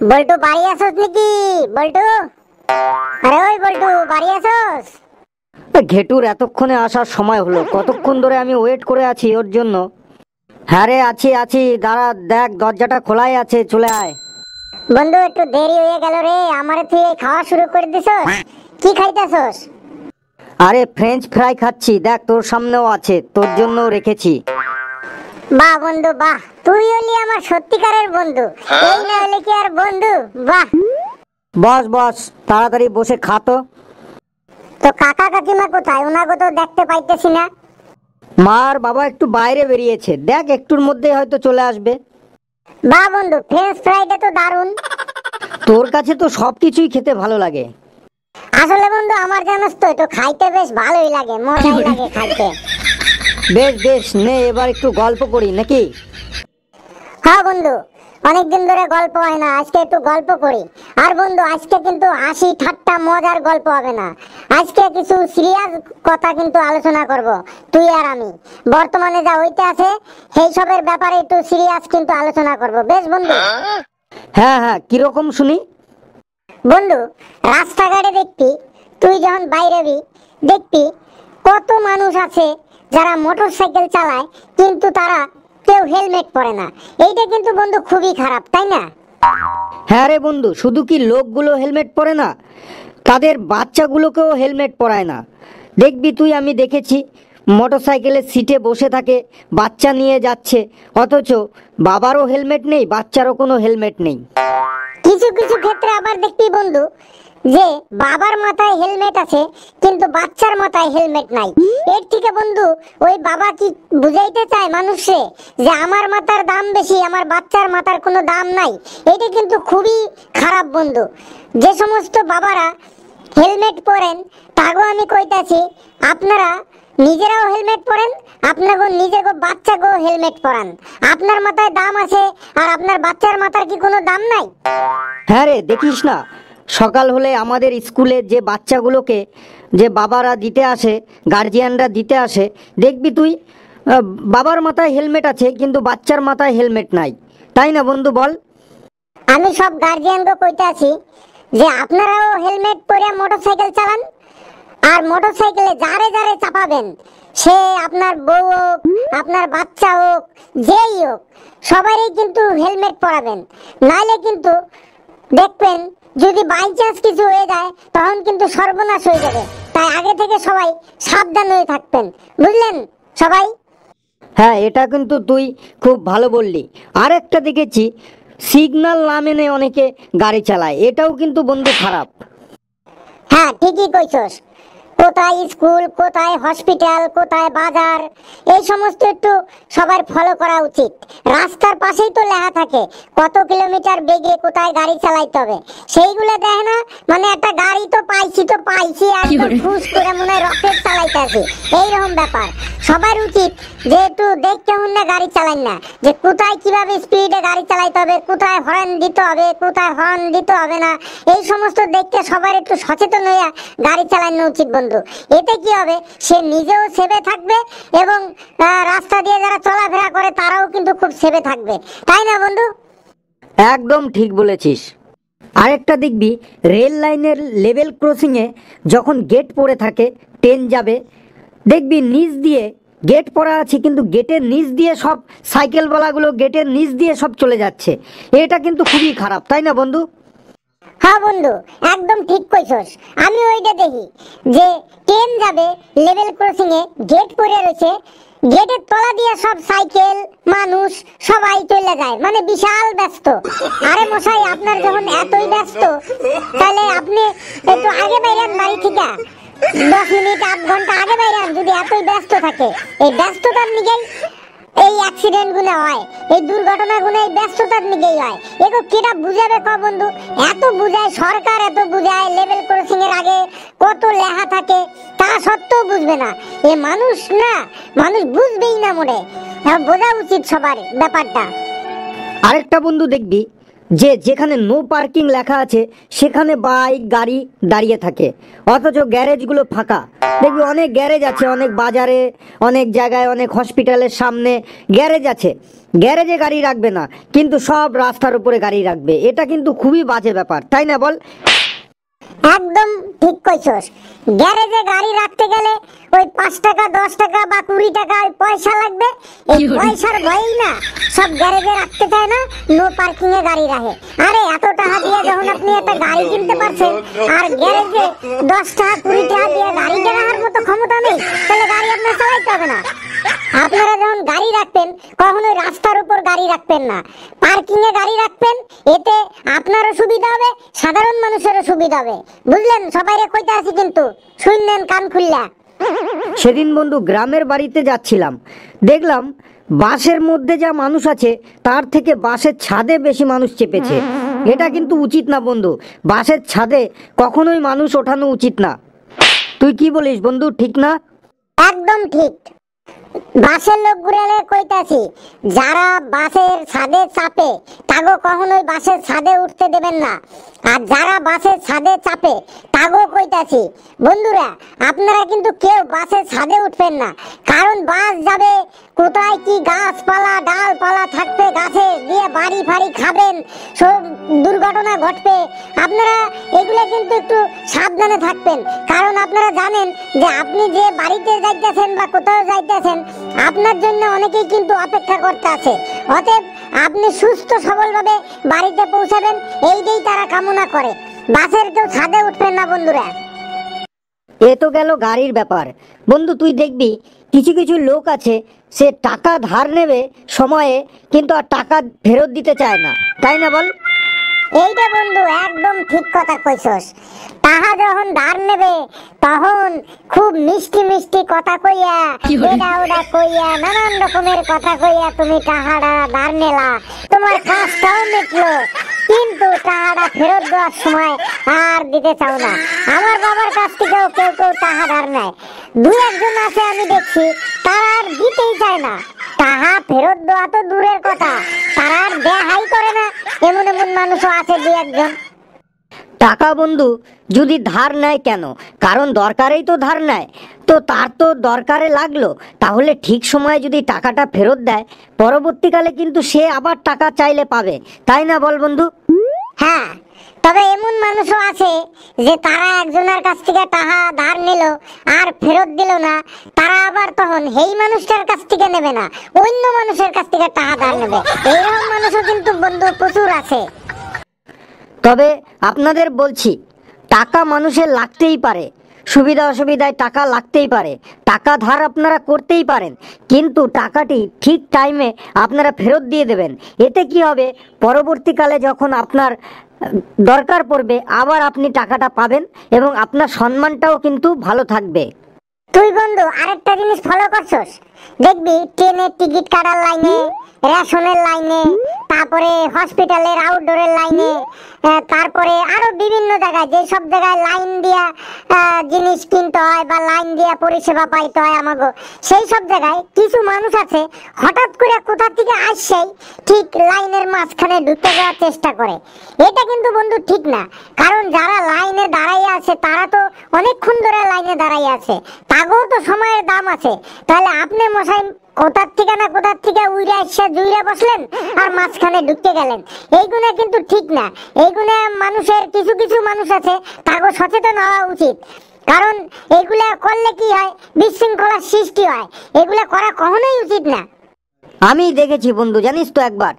বল্টু বাড়ি আসোস নাকি? বল্টু, আরে ওই বল্টু বাড়ি আসোস? ঘেটুর এতক্ষণে আসার সময় হলো, কতক্ষণ ধরে আমি ওয়েট করে আছি ওর জন্য। হ্যাঁ রে, আছি আছি, দাঁড়া, দেখ দরজাটা খোলাই আছে, চলে আয়। বন্ধু একটু দেরি হয়ে গেল রে, আমারে তুই খাওয়া শুরু করে দিছস। কি খাইতেছস? আরে ফ্রেঞ্চ ফ্রাই খাচ্ছি, দেখ তোর সামনেও আছে, তোর জন্য রেখেছি। বাহ বন্ধু বাহ, তুই হলি আমার সত্যিকারের বন্ধু, এই না হলে কি আর বন্ধু? বাহ। বস বস, তাড়াতাড়ি বসে খা তো। তো কাকা কাকিমা কোথায়? ওনাকে তো দেখতে পাইতেছি না। মা আর বাবা একটু বাইরে বেরিয়েছে, দেখ একটুর মধ্যে হয়তো চলে আসবে। বাহ বন্ধু, ফ্রেঞ্চ ফ্রাইটা তো দারুন। তোর কাছে তো সবকিছুই খেতে ভালো লাগে। আসলে বন্ধু আমার জানোস তো একটু খাইতে বেশ ভালোই লাগে, মজাই লাগে খাইতে। বেশ বেশ, নে এবার একটু গল্প করি নাকি? হ্যাঁ বন্ধু, অনেকদিন ধরে গল্প হয় না, আজকে একটু গল্প করি। আর বন্ধু আজকে কিন্তু হাসি ঠাট্টা মজার গল্প হবে না, আজকে কিছু সিরিয়াস কথা কিন্তু আলোচনা করব তুই আর আমি। বর্তমানে যা হইতে আছে সেই সবের ব্যাপারে একটু সিরিয়াস কিন্তু আলোচনা করব, বেশ বন্ধু? হ্যাঁ হ্যাঁ, কিরকম শুনি। বন্ধু রাস্তাঘাটে দেখবি, তুই যখন বাইরেবি দেখবি কত মানুষ আছে যারা মোটরসাইকেল চালায় কিন্তু তারা কেউ হেলমেট পরে না। এইটা কিন্তু বন্ধু খুবই খারাপ, তাই না? হ্যাঁ রে বন্ধু, শুধু কি লোকগুলো হেলমেট পরে না, তাদের বাচ্চাগুলোকেও হেলমেট পরায় না। দেখবি তুই, আমি দেখেছি মোটরসাইকেলের সিটে বসে থাকে, বাচ্চা নিয়ে যাচ্ছে, অথচ বাবারও হেলমেট নেই, বাচ্চারও কোনো হেলমেট নেই। কিছু কিছু ক্ষেত্রে আবার দেখবি বন্ধু যে বাবার মাথায় হেলমেট আছে কিন্তু বাচ্চার মাথায় হেলমেট নাই। এর থেকে বন্ধু ওই বাবা কি বুঝাইতে চায় মানুষে যে আমার মাথার দাম বেশি, আমার বাচ্চার মাথার কোনো দাম নাই? এটা কিন্তু খুবই খারাপ বন্ধু। যে সমস্ত বাবারা হেলমেট পরেন তাগো আমি কইতাছি, আপনারা নিজেরাও হেলমেট পরেন, আপনাকে নিজেকে বাচ্চাকেও হেলমেট পরান। আপনার মাথায় দাম আছে আর আপনার বাচ্চার মাথার কি কোনো দাম নাই? হ্যাঁ রে, দেখিস না সকাল হলে আমাদের স্কুলে যে বাচ্চাগুলোকে যে বাবারা দিতে আসে, গার্জিয়ানরা দিতে আসে, দেখবি তুই বাবার মাথায় হেলমেট আছে কিন্তু বাচ্চার মাথায় হেলমেট নাই, তাই না বন্ধু বল? আমি সব গার্জিয়ানকে কইতাছি যে আপনারাও হেলমেট পরে মোটরসাইকেল চালান, আর মোটরসাইকেলে যারে যারে চাপাবেন, সে আপনার বউ হোক আপনার বাচ্চা হোক যেই হোক, সবারই কিন্তু হেলমেট পরাবেন। নাইলে কিন্তু দেখবেন যদি বাই চান্স কিছু হয়ে যায় তখন কিন্তু সর্বনাশ হয়ে যাবে। তাই আগে থেকে সবাই সাবধান হয়ে থাকবেন, বুঝলেন সবাই? হ্যাঁ, এটা কিন্তু তুই খুব ভালো বললি। আর একটা দেখেছি, সিগন্যাল না মেনে অনেকে গাড়ি চালায়, এটাও কিন্তু বন্ধু খারাপ। হ্যাঁ ঠিকই কইছস। কোথায় স্কুল, কোথায় হসপিটাল, কোথায় বাজার, এই সমস্ত একটু সবার ফলো করা উচিত। রাস্তার পাশেই তো লেখা থাকে কত কিলোমিটার বেগে কোথায় গাড়ি চালাইতে হবে, সেইগুলো দেখে না, মানে একটা গাড়ি তো পাইছি একদম ফুস করে মনে হয় রকেট চালাইতে আছে, এইরকম ব্যাপার। সবার উচিত যে একটু দেখতে না গাড়ি চালান না, যে কোথায় কিভাবে স্পিডে গাড়ি চালাইতে হবে, কোথায় হর্ন দিতে হবে, কোথায় হর্ন দিতে হবে না, এই সমস্ত দেখতে সবার একটু সচেতন হইয়া গাড়ি চালানো উচিত বন্ধু। এতে কি হবে, সে নিজেও সেভে থাকবে এবং রাস্তা দিয়ে যারা চলাফেরা করে তারাও কিন্তু খুব সেভে থাকবে, তাই না বন্ধু? একদম ঠিক বলেছিস। আরেকটা দেখবি, রেল লাইনের লেভেল ক্রসিংয়ে যখন গেট পড়ে থাকে, ট্রেন যাবে, দেখবি নিচ দিয়ে গেট পড়া আছে কিন্তু গেটের নিচ দিয়ে সব সাইকেলওয়ালাগুলো গেটের নিচ দিয়ে সব চলে যাচ্ছে, এটা কিন্তু খুবই খারাপ, তাই না বন্ধু? হ্যাঁ বন্ধু একদম ঠিক কইছস। আমি ওইটা দেখি যে ট্রেন যাবে লেভেল ক্রসিং এ, গেট পড়ে রয়েছে, গেটের তলা দিয়ে সব সাইকেল মানুষ সবাই চলে যায়, মানে বিশাল ব্যস্ত। আরে মশাই, আপনার যখন এতই ব্যস্ত তাহলে আপনি একটু আগে বাইরেন বাড়ি থেকে, 10 মিনিট 8 ঘন্টা আগে বাইরেন। যদি এতই ব্যস্ত থাকে, এই ব্যস্ততার নিকেই এই অ্যাক্সিডেন্ট গুলো হয়, এই দুর্ঘটনা গুলো এই ব্যস্ততার নিকেই হয়। এগো কেটা বুঝাবে ক বন্ধু? এত বুঝায় সরকার, এত বুঝায়, লেভেল ক্রসিং এর আগে কত লেখা থাকে, তা সত্ত্বেও বুঝবে না। এ মানুষ না, মানুষ বুঝবেই না মনে। বোঝা উচিত সবার ব্যাপারটা। আরেকটা বন্ধু দেখবি, যে যেখানে নো পার্কিং লেখা আছে সেখানে বাইক গাড়ি দাঁড়িয়ে থাকে, অথচ গ্যারেজগুলো ফাঁকা। দেখবি অনেক গ্যারেজ আছে, অনেক বাজারে, অনেক জায়গায়, অনেক হসপিটালের সামনে গ্যারেজ আছে, গ্যারেজে গাড়ি রাখবে না কিন্তু সব রাস্তার উপরে গাড়ি রাখবে। এটা কিন্তু খুবই বাজে ব্যাপার, তাই না বল? একদম ঠিক কইছস। গ্যারেজে গাড়ি রাখতে গেলে ওই 5 টাকা 10 টাকা বা 20 টাকা ওই পয়সা লাগবে। এই পয়সার ভয়েই না সব গ্যারেজে রাখতে চায় না, নো পার্কিং এ গাড়ি রাখে। আরে এত টাকা দিয়ে যখন আপনি একটা গাড়ি কিনতে পারছেন আর গ্যারেজে 10 টাকা 20 টাকা দিয়ে গাড়িটা রাখার মতো ক্ষমতা নেই, তাহলে গাড়ি আপনার চালাইতে হবে না। আপনারা যখন গাড়ি রাখবেন কখনোই রাস্তার উপর গাড়ি রাখবেন না, পার্কিং এ গাড়ি রাখবেন। এতে আপনারও সুবিধা হবে, সাধারণ মানুষেরও সুবিধা হবে। বুঝলেন? সবাইরে কইতে আছি কিন্তু শুনলেন কান খুললা। সেদিন বন্ধু গ্রামের বাড়িতে যাচ্ছিলাম, দেখলাম বাসের মধ্যে যা মানুষ আছে তার থেকে বাসের ছাদে বেশি মানুষ চেপেছে। এটা কিন্তু উচিত না বন্ধু, বাসের ছাদে কখনোই মানুষ ওঠানো উচিত না। তুই কি বলিস বন্ধু, ঠিক না? একদম ঠিক। বাসের লোকগুলো কইতাছি, যারা বাসের ছাদে চাপে তাগো কখনোই বাসের ছাদে উঠতে দেবেন না। আর যারা বাসের ছাদে চাপে তাগো কইতাছি, বন্ধুরা আপনারা কিন্তু কেউ বাসের ছাদে উঠবেন না। কারণ বাস যাবে কোথায়, কি গাছপালা ডালপালা থাকবে, গাছে দিয়ে বাড়ি ফাড়ি খাবেন, সব দুর্ঘটনা ঘটবে। আপনারা এগুলো কিন্তু একটু সাবধানে থাকবেন। কারণ আপনারা জানেন যে আপনি যে বাড়িতে যাইতেছেন বা কোথাও যাইতেছেন আপনার জন্য অনেকেই কিন্তু অপেক্ষা করতে আছে। অতএব আপনি সুস্থ সবলভাবে বাড়িতে পৌঁছাবেন এইটাই তারা কামনা করে। বাসের কেউ ছাদে উঠবেন না বন্ধুরা। এ তো গেল গাড়ির ব্যাপার। বন্ধু তুই দেখবি কিছু কিছু লোক আছে, সে টাকা ধার নেবে সময়ে কিন্তু আর টাকা ফেরত দিতে চায় না, তাই না বল? এইটা বন্ধু একদম ঠিক কথা কইছস। টাকা যখন ধার নেবে তখন খুব মিষ্টি মিষ্টি কথা কইয়া, এটা ওটা কইয়া, নানান রকমের কথা কইয়া তুমি টাকাটা ধার নেলা, তোমার কাজটাও মিটলো, কিন্তু টাকাটা ফেরত দেওয়ার সময় আর দিতে চাও না। আমার বাবার কাছ থেকেও কেউ কেউ টাকা ধার নেয়, দুই একজন আছে আমি দেখছি তারা আর দিতেই চায় না। টাকা ফেরত দেওয়া তো দূরের কথা, তারা আর দেখাই করে না। এমন এমন মানুষও আছে দুই একজন। টাকা বন্ধু যদি ধার নেয় কেন? কারণ দরকারেই তো ধার নেয়। তো তার তো দরকারে লাগলো, তাহলে ঠিক সময়ে যদি টাকাটা ফেরত দেয় পরবর্তীকালে কিন্তু সে আবার টাকা চাইলে পাবে, তাই না বল বন্ধু? হ্যাঁ, তবে এমন মানুষও আছে যে তারা একজনের কাছ থেকে টাকা ধার নিল আর ফেরত দিল না, তারা আবার তখন এই মানুষটার কাছ থেকে নেবে না, অন্য মানুষের কাছ থেকে টাকা ধার নেবে। এইরকম মানুষও কিন্তু বন্ধু প্রচুর আছে। তবে আপনাদের বলছি, টাকা মানুষের লাগতেই পারে, সুবিধা অসুবিধায় টাকা লাগতেই পারে, টাকা ধার আপনারা করতেই পারেন, কিন্তু টাকাটি ঠিক টাইমে আপনারা ফেরত দিয়ে দেবেন। এতে কি হবে, পরবর্তীকালে যখন আপনার দরকার পড়বে আবার আপনি টাকাটা পাবেন এবং আপনার সম্মানটাও কিন্তু ভালো থাকবে। তুই বন্ধু আরেকটা জিনিস ফলো করছস, দেখবি ট্রেনের টিকিট কাটার লাইনে, রেশনের লাইনে, তারপরে হসপিটালের আউটডোরের লাইনে, তারপরে আরো বিভিন্ন জায়গায়, যে সব জায়গায় লাইন দিয়া জিনিস কিনতে হয় বা লাইন দিয়া পরিষেবা পাইতে হয় আমাগো, সেই সব জায়গায় কিছু মানুষ আছে হঠাৎ করে কোথা থেকে আসছেই ঠিক লাইনের মাঝখানে ঢুকে যাওয়ার চেষ্টা করে। এটা কিন্তু বন্ধু ঠিক না। কারণ যারা লাইনে দাঁড়াইয়া আছে তারা তো অনেকক্ষণ ধরে লাইনে দাঁড়াইয়া আছে, তাগেও তো সময়ের দাম আছে। তাহলে আপনি মশাই কোথার থেকে না কোথার থেকে উইরা এসে জুইরা বসলেন আর মাঝখানে ঢুকতে গেলেন, এইগুলো কিন্তু ঠিক না। এইগুলো মানুষের কিছু কিছু মানুষ আছে তাগো সচেতন হওয়া উচিত। কারণ এগুলা করলে কি হয়, বিশৃঙ্খলার সৃষ্টি হয়, এগুলা করা কখনোই উচিত না। আমি দেখেছি বন্ধু, জানিস তো, একবার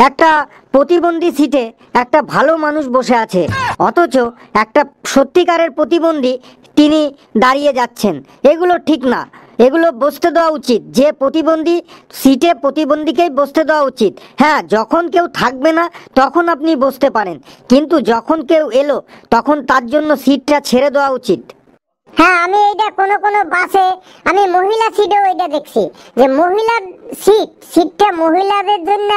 একটা প্রতিবন্ধী সিটে একটা ভালো মানুষ বসে আছে, অথচ একটা সত্যিকারের প্রতিবন্ধী তিনি দাঁড়িয়ে যাচ্ছেন। এগুলো ঠিক না, এগুলো বসতে দেওয়া উচিত। যে প্রতিবন্ধী সিটে প্রতিবন্ধীকেই বসতে দেওয়া উচিত। হ্যাঁ, যখন কেউ থাকবে না তখন আপনি বসতে পারেন, কিন্তু যখন কেউ এলো তখন তার জন্য সিটটা ছেড়ে দেওয়া উচিত। হ্যাঁ, আমি এইটা কোন কোন বাসে আমি মহিলা সিটেও এটা দেখছি যে মহিলার সিটটা মহিলাদের জন্য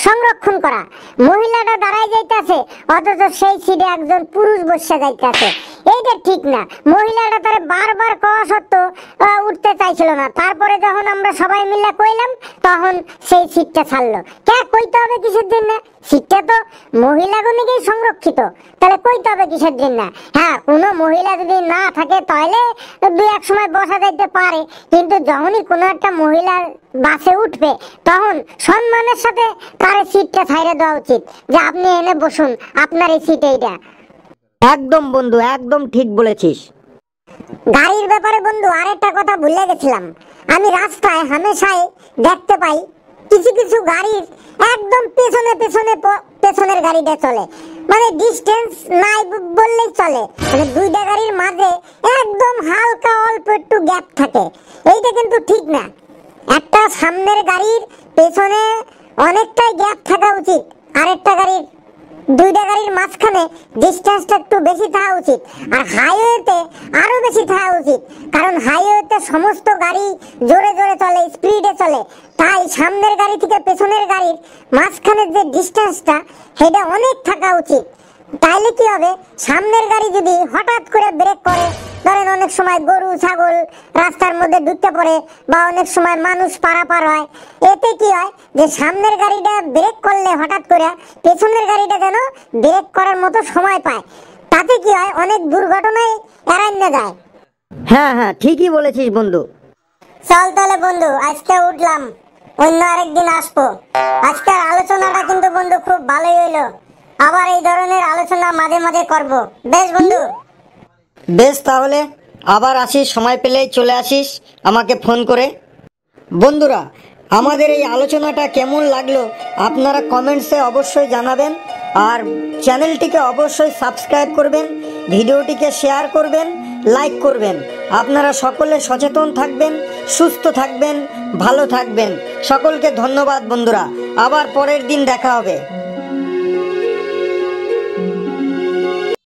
সংরক্ষণ করা, মহিলাটা দাঁড়ায় যাইতেছে অথচ সেই সিটে একজন পুরুষ বসে যাইতেছে। এইটা ঠিক না। মহিলাটা তার বারবার কওয়া সত্ত্বেও উঠতে চাইছিল না। তারপরে যখন আমরা সবাই মিলে কইলাম তখন সেই সিটটা ছাড়লো। কে কইতে হবে কিসের জন্য? সিটটা তো মহিলাগণিকেই সংরক্ষিত, তাহলে কইতে হবে কিসের জন্য? হ্যাঁ, কোনো মহিলা যদি না থাকে তাহলে দুই এক সময় বসা যাইতে পারে, কিন্তু যখনই কোনো একটা মহিলা বাসে উঠবে তখন সম্মানের সাথে তার সিটটা ছাইড়ে দেওয়া উচিত, যে আপনি এনে বসুন, আপনার এই সিট এইটা। একদম বন্ধু, একদম ঠিক বলেছিস। গাড়ির ব্যাপারে বন্ধু আরেকটা কথা ভুলে গেছিলাম। আমি রাস্তায় হামেশাই দেখতে পাই কিছু কিছু গাড়ির একদম পেছনে পেছনে পেছনের গাড়িটা চলে, মানে ডিস্টেন্স নাই বললেই চলে, মানে দুইটা গাড়ির মাঝে একদম হালকা অল্প একটু গ্যাপ থাকে। এইটা কিন্তু ঠিক না। একটা সামনের গাড়ির পেছনে অনেকটাই গ্যাপ থাকা উচিত, আরেকটা গাড়ির দুইটা গাড়ির মাঝখানে ডিস্টেন্সটা একটু বেশি থাকা উচিত, আর হাইওয়েতে আরো বেশি থাকা উচিত, কারণ হাইওয়েতে সমস্ত গাড়ি জোরে জোরে চলে, স্পিডে চলে, তাই সামনের গাড়ি থেকে পেছনের গাড়ির মাঝখানের যে ডিস্টেন্সটা সেটা অনেক থাকা উচিত। তাইলে কি হবে, সামনের গাড়ি যদি হঠাৎ করে ব্রেক করে, ধরেন অনেক সময় গরু ছাগল রাস্তার মধ্যে ঢুকতে পড়ে বা অনেক সময় মানুষ পারাপার হয়, এতে কি হয় যে সামনের গাড়িটা ব্রেক করলে হঠাৎ করে পেছনের গাড়িটা যেন ব্রেক করার মতো সময় পায়, তাতে কি হয় অনেক দুর্ঘটনায় এড়ানো যায়। হ্যাঁ হ্যাঁ, ঠিকই বলেছিস বন্ধু। চল তাহলে বন্ধু, আজকে উঠলাম, অন্য আরেকদিন আসবো। আজকের আলোচনাটা কিন্তু বন্ধু খুব ভালোই হইলো। আবার এই ধরনের আলোচনা মাঝে মাঝে করব। বেশ বন্ধু? বেশ, তাহলে আবার আসিস, সময় পেলেই চলে আসিস আমাকে ফোন করে। বন্ধুরা, আমাদের এই আলোচনাটা কেমন লাগলো আপনারা কমেন্টসে অবশ্যই জানাবেন, আর চ্যানেলটিকে অবশ্যই সাবস্ক্রাইব করবেন, ভিডিওটিকে শেয়ার করবেন, লাইক করবেন। আপনারা সকলে সচেতন থাকবেন, সুস্থ থাকবেন, ভালো থাকবেন। সকলকে ধন্যবাদ বন্ধুরা, আবার পরের দিন দেখা হবে।